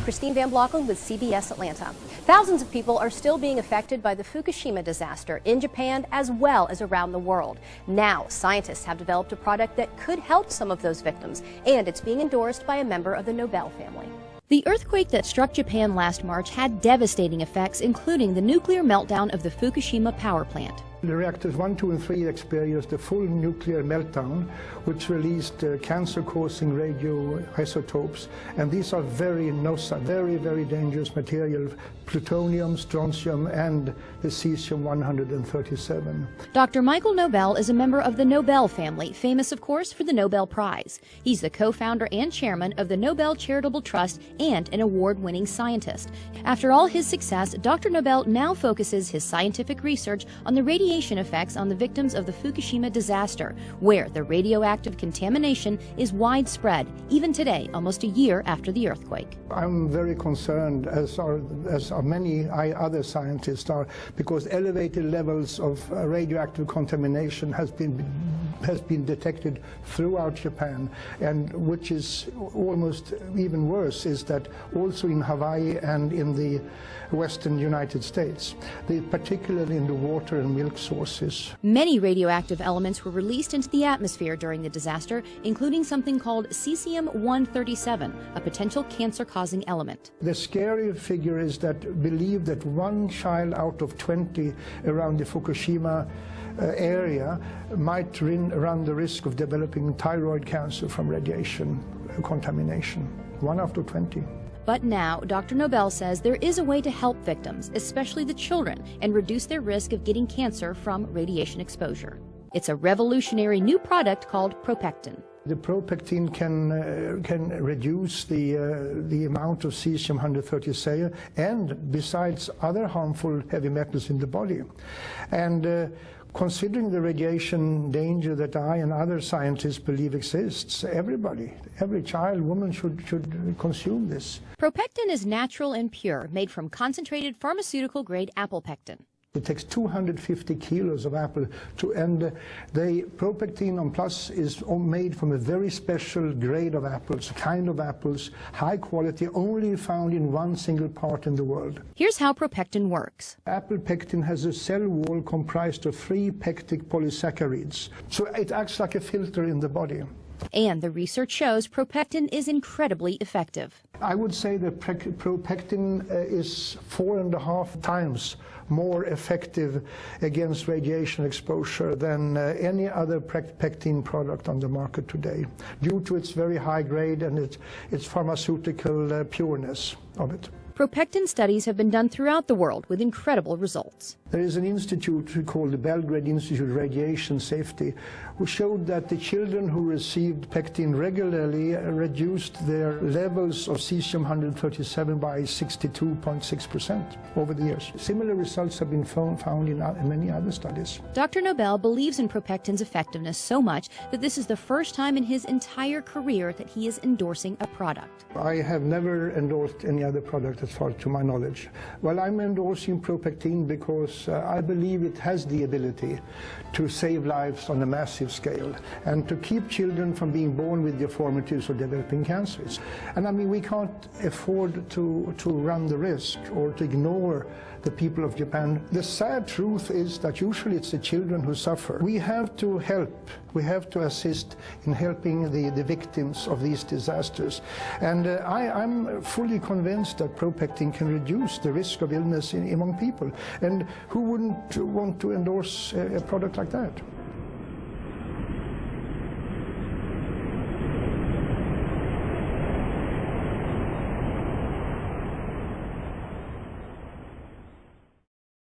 Christine Van Blocken with CBS Atlanta. Thousands of people are still being affected by the Fukushima disaster in Japan as well as around the world. Now, scientists have developed a product that could help some of those victims, and it's being endorsed by a member of the Nobel family. The earthquake that struck Japan last March had devastating effects, including the nuclear meltdown of the Fukushima power plant. The reactors 1, 2, and 3 experienced a full nuclear meltdown, which released cancer-causing radioisotopes, and these are very dangerous material: plutonium, strontium, and the cesium-137. Dr. Michael Nobel is a member of the Nobel family, famous, of course, for the Nobel Prize. He's the co-founder and chairman of the Nobel Charitable Trust and an award-winning scientist. After all his success, Dr. Nobel now focuses his scientific research on the radiation effects on the victims of the Fukushima disaster, where the radioactive contamination is widespread, even today, almost a year after the earthquake. I'm very concerned, as are many other scientists are, because elevated levels of radioactive contamination has been detected throughout Japan, and which is almost even worse is that also in Hawaii and in the western United States, particularly in the water and milk sources. Many radioactive elements were released into the atmosphere during the disaster, including something called cesium-137, a potential cancer-causing element. The scary figure is that believe that 1 child out of 20 around the Fukushima area might run the risk of developing thyroid cancer from radiation contamination. 1 out of 20. But now, Dr. Nobel says there is a way to help victims, especially the children, and reduce their risk of getting cancer from radiation exposure. It's a revolutionary new product called ProPectin. The ProPectin can reduce the amount of cesium-137 and besides other harmful heavy metals in the body. And considering the radiation danger that I and other scientists believe exists, every child, woman should consume this. ProPectin is natural and pure, made from concentrated pharmaceutical-grade apple pectin. It takes 250 kilos of apple and the ProPectin on Plus is made from a very special grade of apples, high quality, only found in one single part in the world. Here's how ProPectin works. Apple pectin has a cell wall comprised of 3 pectic polysaccharides, so it acts like a filter in the body. And the research shows ProPectin is incredibly effective. I would say that ProPectin is 4.5 times more effective against radiation exposure than any other pectin product on the market today, due to its very high grade and its pharmaceutical pureness of it. ProPectin studies have been done throughout the world with incredible results. There is an institute called the Belgrade Institute of Radiation Safety, who showed that the children who received pectin regularly reduced their levels of cesium-137 by 62.6% over the years. Similar results have been found in many other studies. Dr. Nobel believes in ProPectin's effectiveness so much that this is the first time in his entire career that he is endorsing a product. I have never endorsed any other product as far to my knowledge. Well, I'm endorsing ProPectin because I believe it has the ability to save lives on a massive scale and to keep children from being born with deformities or developing cancers. And I mean, we can't afford to run the risk or to ignore the people of Japan. The sad truth is that usually it's the children who suffer. We have to help. We have to assist in helping the victims of these disasters. And I'm fully convinced that ProPectin can reduce the risk of illness among people. And who wouldn't want to endorse a product like that?